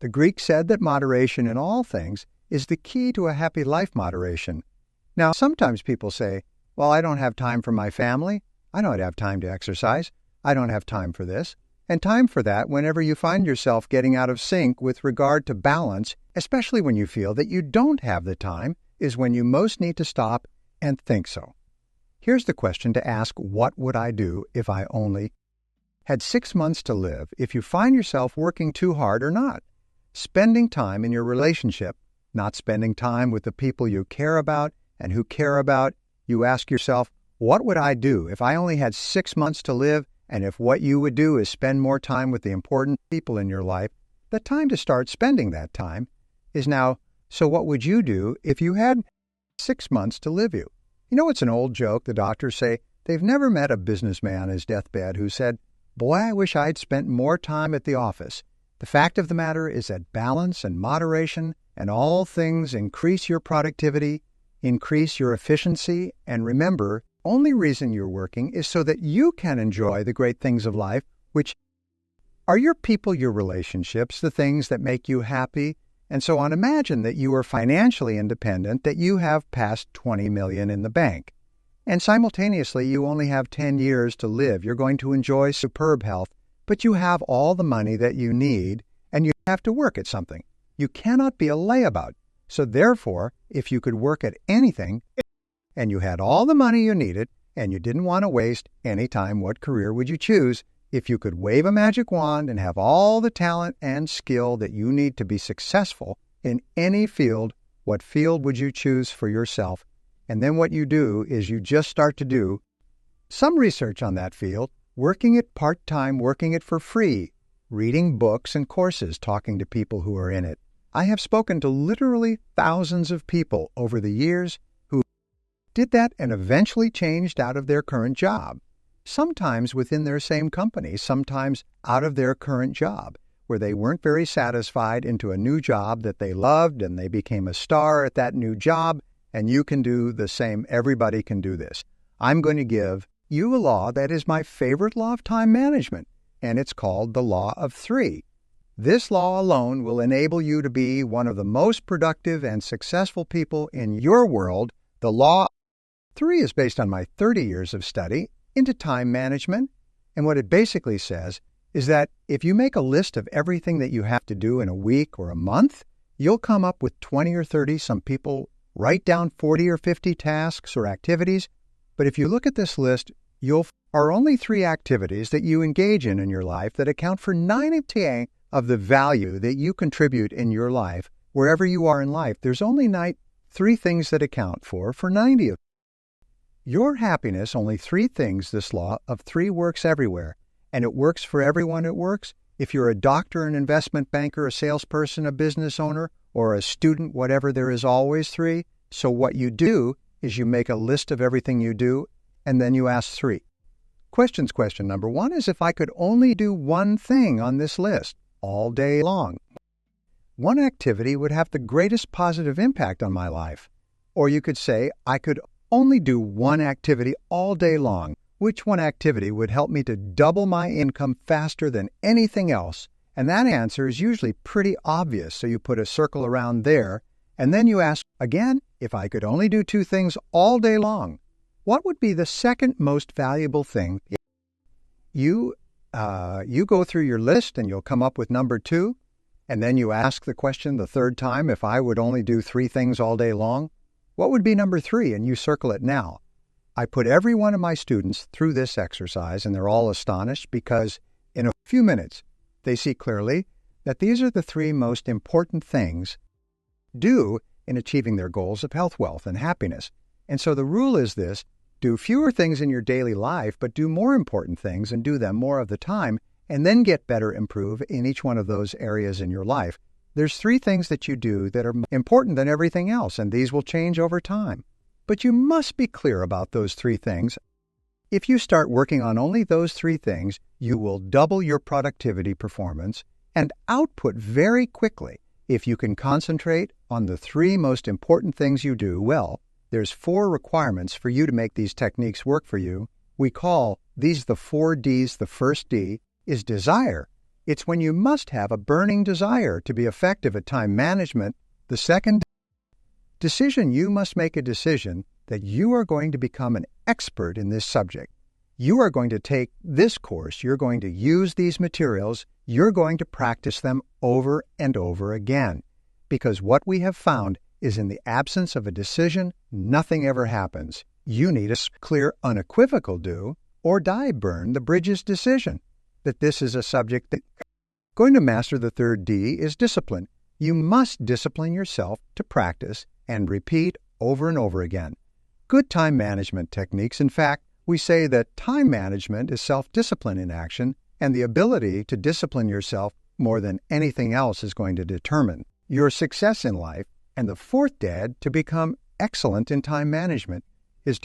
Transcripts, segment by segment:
The Greeks said that moderation in all things is the key to a happy life. Moderation. Now, sometimes people say, well, I don't have time for my family. I don't have time to exercise. I don't have time for this. And time for that whenever you find yourself getting out of sync with regard to balance, especially when you feel that you don't have the time, is when you most need to stop and think so. Here's the question to ask: what would I do if I only had 6 months to live? If you find yourself working too hard or not, spending time in your relationship, not spending time with the people you care about and who care about, you ask yourself, what would I do if I only had 6 months to live? And if what you would do is spend more time with the important people in your life, the time to start spending that time is now. So what would you do if you had 6 months to live? You know, it's an old joke. The doctors say they've never met a businessman on his deathbed who said, boy, I wish I'd spent more time at the office. The fact of the matter is that balance and moderation and all things increase your productivity, increase your efficiency, and remember, only reason you're working is so that you can enjoy the great things of life, which are your people, your relationships, the things that make you happy, and so on. Imagine that you are financially independent, that you have past 20 million in the bank, and simultaneously you only have 10 years to live. You're going to enjoy superb health, but you have all the money that you need, and you have to work at something. You cannot be a layabout. So therefore, if you could work at anything, and you had all the money you needed, and you didn't want to waste any time, what career would you choose? If you could wave a magic wand and have all the talent and skill that you need to be successful in any field, what field would you choose for yourself? And then what you do is you just start to do some research on that field, working it part-time, working it for free, reading books and courses, talking to people who are in it. I have spoken to literally thousands of people over the years who did that and eventually changed out of their current job. Sometimes within their same company, sometimes out of their current job, where they weren't very satisfied, into a new job that they loved, and they became a star at that new job, and you can do the same. Everybody can do this. I'm going to give you a law that is my favorite law of time management, and it's called the Law of Three. This law alone will enable you to be one of the most productive and successful people in your world. The Law of Three is based on my 30 years of study into time management, and what it basically says is that if you make a list of everything that you have to do in a week or a month, you'll come up with 20 or 30. Some people write down 40 or 50 tasks or activities, but if you look at this list, are only 3 activities that you engage in your life that account for 90% of the value that you contribute in your life. Wherever you are in life, there's only 3 things that account for 90 of your happiness. Only 3 things. This law of 3 works everywhere, and it works for everyone. It works if you're a doctor, an investment banker, a salesperson, a business owner, or a student, whatever. There is always 3. So what you do is you make a list of everything you do, and then you ask 3 questions. Question number 1 is, if I could only do one thing on this list all day long, one activity would have the greatest positive impact on my life. Or you could say, I could only do one activity all day long. Which one activity would help me to double my income faster than anything else? And that answer is usually pretty obvious, so you put a circle around there, and then you ask again, if I could only do 2 things all day long, what would be the second most valuable thing? You go through your list and you'll come up with number 2, and then you ask the question the third time, if I would only do 3 things all day long, what would be number 3? And you circle it now. I put every one of my students through this exercise, and they're all astonished because in a few minutes they see clearly that these are the 3 most important things do in achieving their goals of health, wealth, and happiness. And so the rule is this: do fewer things in your daily life, but do more important things and do them more of the time, and then get better, improve in each one of those areas in your life. There's 3 things that you do that are important than everything else, and these will change over time. But you must be clear about those 3 things. If you start working on only those 3 things, you will double your productivity, performance, and output very quickly. If you can concentrate on the 3 most important things you do well, there's 4 requirements for you to make these techniques work for you. We call these the 4 Ds. The first D is desire. It's when you must have a burning desire to be effective at time management. The second decision, you must make a decision that you are going to become an expert in this subject. You are going to take this course, you're going to use these materials, you're going to practice them over and over again. Because what we have found is in the absence of a decision, nothing ever happens. You need a clear, unequivocal do or die burn the bridges decision that this is a subject that going to master. The third D is discipline. You must discipline yourself to practice and repeat over and over again. Good time management techniques. In fact, we say that time management is self-discipline in action, and the ability to discipline yourself more than anything else is going to determine your success in life. And the fourth dad to become excellent in time management is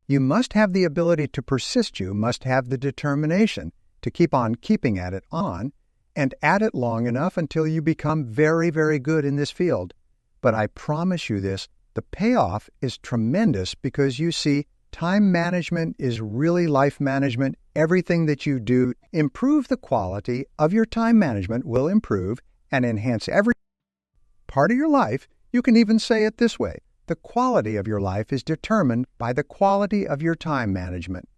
you must have the ability to persist. You must have the determination to keep on keeping at it on and at it long enough until you become very, very good in this field. But I promise you this, the payoff is tremendous because you see, time management is really life management. Everything that you do, improve the quality of your time management will improve and enhance every part of your life. You can even say it this way. The quality of your life is determined by the quality of your time management.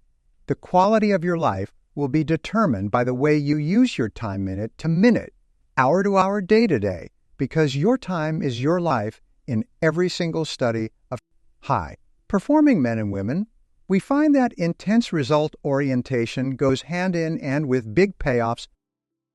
The quality of your life will be determined by the way you use your time minute to minute, hour to hour, day to day, because your time is your life in every single study of high-performing men and women. We find that intense result orientation goes hand in hand with big payoffs.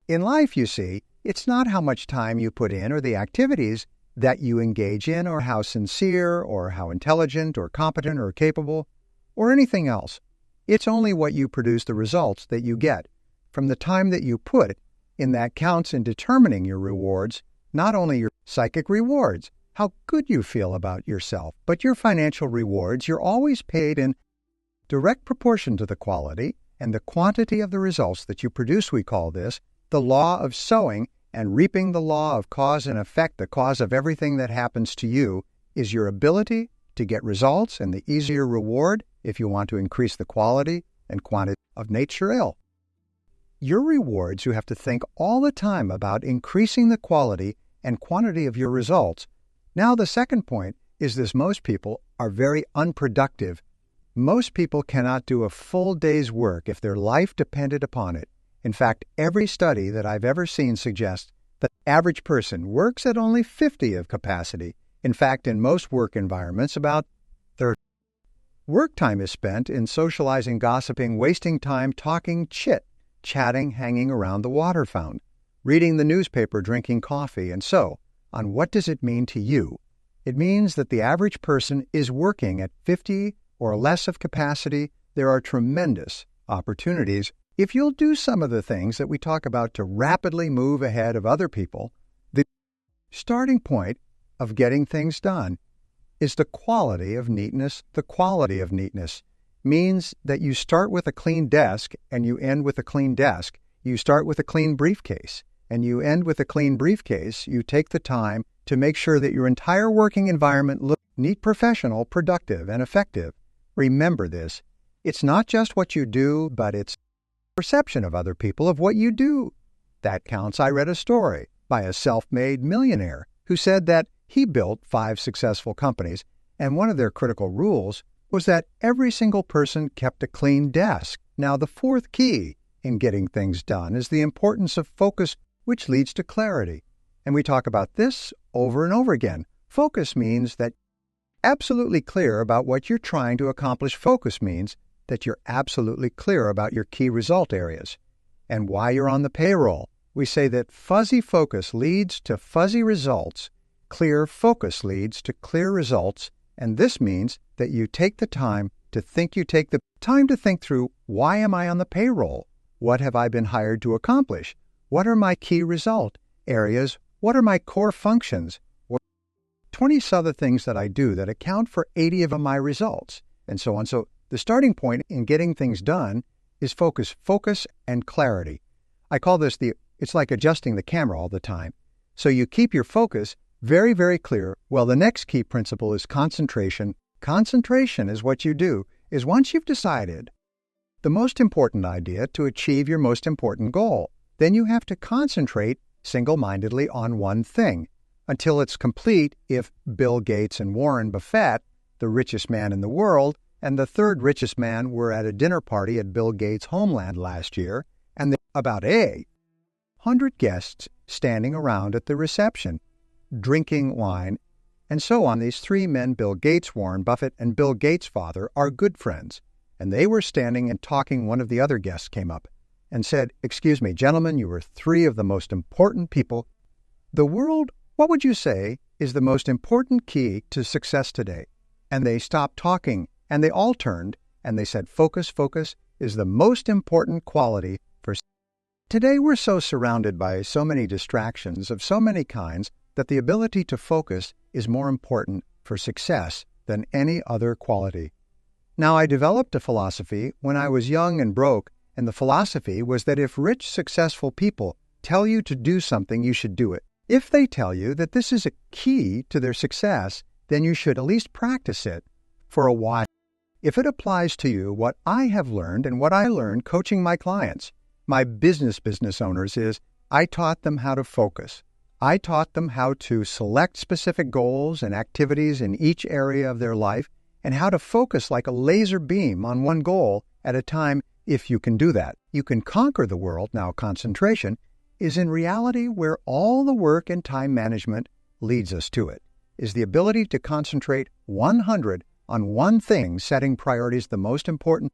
In life, you see, it's not how much time you put in or the activities that you engage in or how sincere or how intelligent or competent or capable or anything else. It's only what you produce, the results that you get from the time that you put in that counts in determining your rewards, not only your psychic rewards, how good you feel about yourself, but your financial rewards. You're always paid in direct proportion to the quality and the quantity of the results that you produce. We call this the law of sowing and reaping. The law of cause and effect. The cause of everything that happens to you is your ability to get results, and the easier reward if you want to increase the quality and quantity of nature. Your rewards, you have to think all the time about increasing the quality and quantity of your results. Now, the second point is this: most people are very unproductive. Most people cannot do a full day's work if their life depended upon it. In fact, every study that I've ever seen suggests that the average person works at only 50 of capacity. In fact, in most work environments, about 30. Work time is spent in socializing, gossiping, wasting time talking chatting, hanging around the water fountain, reading the newspaper, drinking coffee, and so on. What does it mean to you? It means that the average person is working at 50 or less of capacity. There are tremendous opportunities if you'll do some of the things that we talk about to rapidly move ahead of other people. The starting point of getting things done is the quality of neatness. The quality of neatness means that you start with a clean desk and you end with a clean desk. You start with a clean briefcase and you end with a clean briefcase. You take the time to make sure that your entire working environment looks neat, professional, productive, and effective. Remember this. It's not just what you do, but it's perception of other people of what you do that counts. I read a story by a self-made millionaire who said that he built 5 successful companies, and one of their critical rules was that every single person kept a clean desk. Now, the fourth key in getting things done is the importance of focus, which leads to clarity. And we talk about this over and over again. Focus means that absolutely clear about what you're trying to accomplish. Focus means that you're absolutely clear about your key result areas and why you're on the payroll. We say that fuzzy focus leads to fuzzy results. Clear focus leads to clear results. And this means that you take the time to think. You take the time to think through, why am I on the payroll? What have I been hired to accomplish? What are my key result areas? What are my core functions? 20 other things that I do that account for 80 of my results, and so on. So the starting point in getting things done is focus and clarity. I call this it's like adjusting the camera all the time. So you keep your focus very, very clear. Well, the next key principle is concentration. Concentration is what you do, is once you've decided the most important idea to achieve your most important goal. then you have to concentrate single-mindedly on one thing until it's complete. If Bill Gates and Warren Buffett, the richest man in the world, and the third richest man were at a dinner party at Bill Gates' homeland last year, and there were about 100 guests standing around at the reception, drinking wine, and so on. These three men, Bill Gates, Warren Buffett, and Bill Gates' father, are good friends, and they were standing and talking. One of the other guests came up and said, "Excuse me, gentlemen, you are three of the most important people. The world, what would you say, is the most important key to success today?" And they stopped talking, and they all turned, and they said, "Focus, focus is the most important quality for." Today we're so surrounded by so many distractions of so many kinds that the ability to focus is more important for success than any other quality. Now, I developed a philosophy when I was young and broke, and the philosophy was that if rich, successful people tell you to do something, you should do it. If they tell you that this is a key to their success, then you should at least practice it for a while. If it applies to you, what I have learned and what I learned coaching my clients, my business owners, is I taught them how to focus. I taught them how to select specific goals and activities in each area of their life and how to focus like a laser beam on one goal at a time. If you can do that, you can conquer the world. Now, concentration is in reality where all the work and time management leads us to it, is the ability to concentrate 100 on one thing, setting priorities the most important,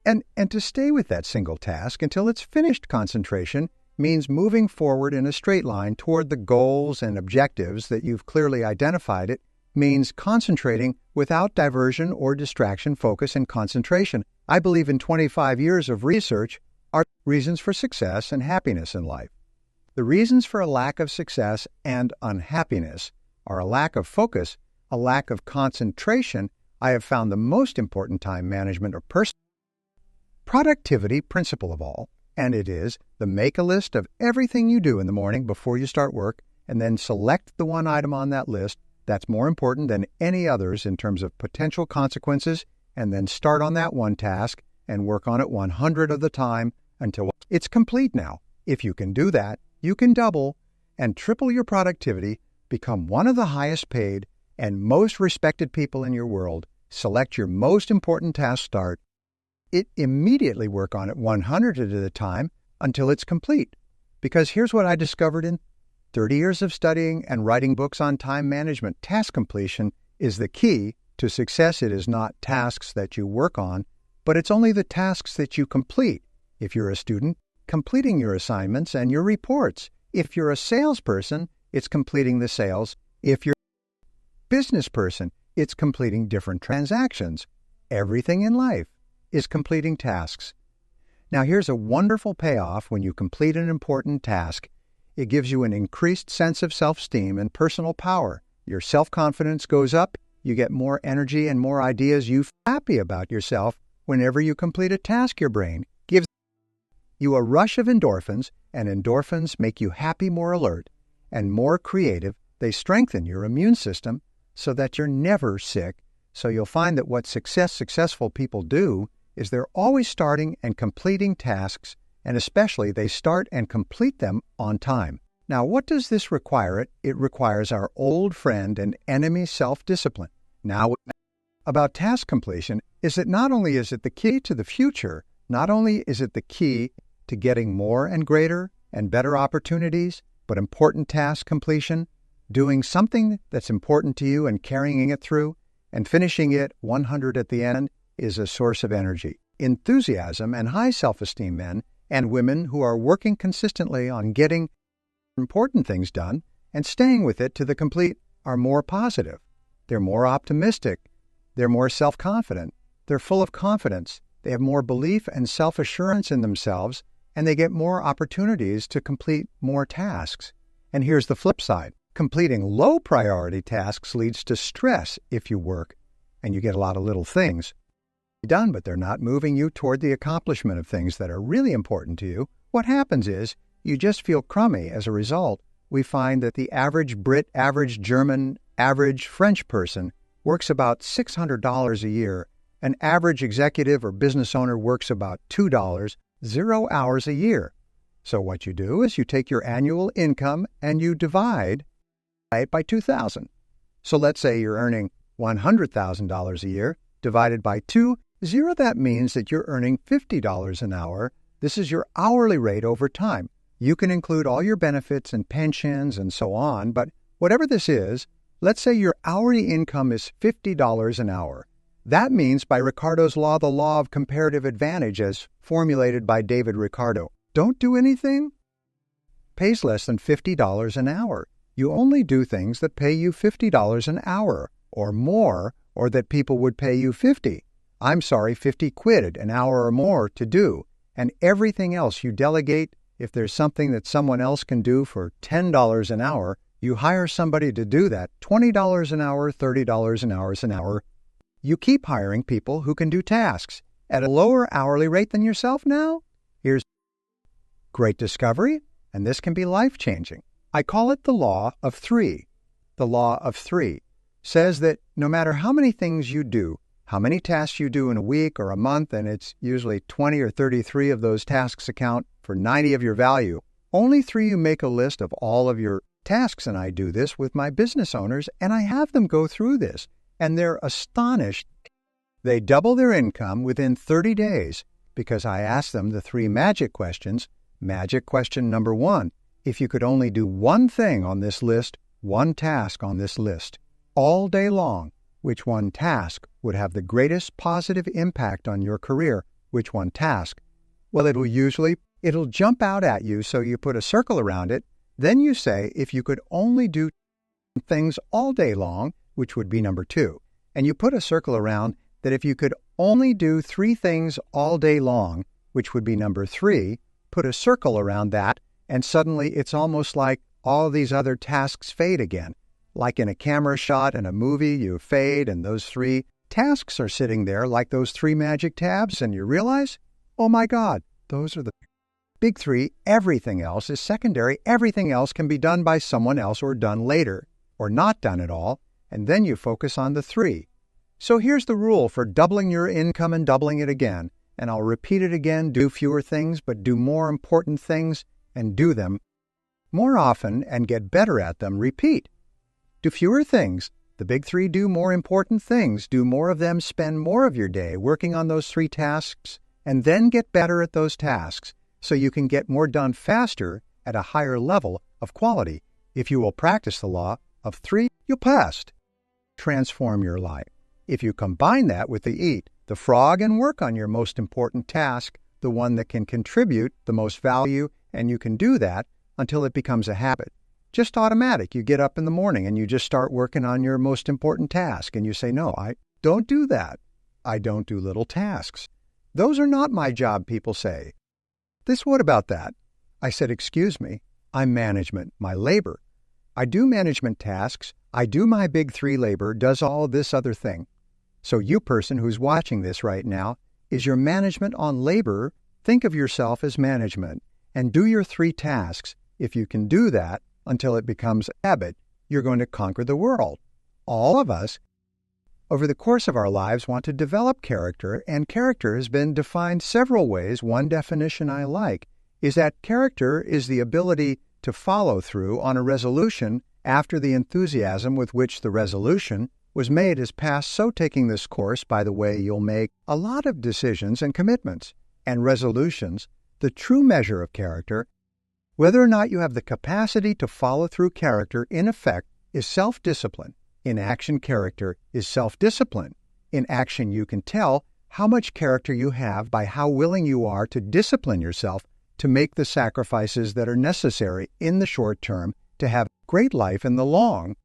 and to stay with that single task until it's finished. Concentration means moving forward in a straight line toward the goals and objectives that you've clearly identified. It means concentrating without diversion or distraction. Focus and concentration, I believe, in 25 years of research, are reasons for success and happiness in life. The reasons for a lack of success and unhappiness are a lack of focus, a lack of concentration. I have found the most important time management or personal productivity principle of all, and it is the make a list of everything you do in the morning before you start work, and then select the one item on that list that's more important than any others in terms of potential consequences, and then start on that one task and work on it 100 of the time until it's complete. Now, if you can do that, you can double and triple your productivity, become one of the highest paid and most respected people in your world. Select your most important task, start it immediately, work on it 100 at a time until it's complete. Because here's what I discovered in 30 years of studying and writing books on time management. Task completion is the key to success. It is not tasks that you work on, but it's only the tasks that you complete. If you're a student, completing your assignments and your reports. If you're a salesperson, it's completing the sales. If you're a business person, it's completing different transactions. Everything in life is completing tasks. Now, here's a wonderful payoff when you complete an important task. It gives you an increased sense of self-esteem and personal power. Your self-confidence goes up. You get more energy and more ideas. You feel happy about yourself whenever you complete a task. Your brain gives you a rush of endorphins, and endorphins make you happy, more alert, and more creative. They strengthen your immune system so that you're never sick. So you'll find that what successful people do is they're always starting and completing tasks, and especially they start and complete them on time. Now, what does this require? It requires our old friend and enemy, self-discipline. Now, about task completion is that not only is it the key to the future, not only is it the key to getting more and greater and better opportunities, but important task completion, doing something that's important to you and carrying it through and finishing it 100 at the end, is a source of energy, enthusiasm, and high self-esteem. Men and women who are working consistently on getting important things done and staying with it to the complete are more positive. They're more optimistic. They're more self-confident. They're full of confidence. They have more belief and self-assurance in themselves, and they get more opportunities to complete more tasks. And here's the flip side. Completing low-priority tasks leads to stress if you work, and you get a lot of little things done, but they're not moving you toward the accomplishment of things that are really important to you. What happens is you just feel crummy. As a result, we find that the average Brit, average German, average French person works about $600 a year. An average executive or business owner works about $2, 0 hours a year. So what you do is you take your annual income and you divide it by 2,000. So let's say you're earning $100,000 a year. Divided by 2, that means that you're earning $50 an hour. This is your hourly rate over time. You can include all your benefits and pensions and so on, but whatever this is, let's say your hourly income is $50 an hour. That means, by Ricardo's law, the law of comparative advantage as formulated by David Ricardo, don't do anything pays less than $50 an hour. You only do things that pay you $50 an hour or more, or that people would pay you 50 quid an hour or more to do. And everything else you delegate. If there's something that someone else can do for $10 an hour, you hire somebody to do that, $20 an hour, $30 an hour. You keep hiring people who can do tasks at a lower hourly rate than yourself now. Here's great discovery, and this can be life-changing. I call it the law of 3. The law of 3 says that no matter how many things you do, how many tasks you do in a week or a month, and it's usually 20 or 33 of those tasks account for 90 of your value, only 3 you make a list of all of your tasks, and I do this with my business owners, and I have them go through this, and they're astonished. They double their income within 30 days because I ask them the 3 magic questions. Magic question number 1, if you could only do one thing on this list, one task on this list, all day long, which one task would have the greatest positive impact on your career? Which one task? Well, it'll jump out at you, so you put a circle around it. Then you say, if you could only do things all day long, which would be number 2. And you put a circle around that if you could only do 3 things all day long, which would be number 3, put a circle around that, and suddenly it's almost like all these other tasks fade again. Like in a camera shot in a movie, you fade, and those 3 tasks are sitting there like those 3 magic tabs, and you realize, oh my God, those are the big 3. Everything else is secondary. Everything else can be done by someone else or done later, or not done at all, and then you focus on the 3. So here's the rule for doubling your income and doubling it again, and I'll repeat it again: do fewer things, but do more important things, and do them more often and get better at them. Repeat. Do fewer things. The big 3: do more important things. Do more of them. Spend more of your day working on those 3 tasks, and then get better at those tasks so you can get more done faster at a higher level of quality. If you will practice the law of 3, you'll transform your life. If you combine that with the eat the frog and work on your most important task, the one that can contribute the most value, and you can do that until it becomes a habit. Just automatic. You get up in the morning and you just start working on your most important task, and you say, no, I don't do that. I don't do little tasks. Those are not my job, people say. What about that? I said, excuse me, I'm management, my labor. I do management tasks. I do my big 3 labor, does all this other thing. So you person who's watching this right now, is your management on labor. Think of yourself as management and do your 3 tasks. If you can do that until it becomes a habit, you're going to conquer the world. All of us, over the course of our lives, want to develop character, and character has been defined several ways. One definition I like is that character is the ability to follow through on a resolution after the enthusiasm with which the resolution was made is past. So taking this course, by the way, you'll make a lot of decisions and commitments and resolutions. The true measure of character, whether or not you have the capacity to follow through character, in effect, is self-discipline. In action, character is self-discipline. In action, you can tell how much character you have by how willing you are to discipline yourself to make the sacrifices that are necessary in the short term to have a great life in the long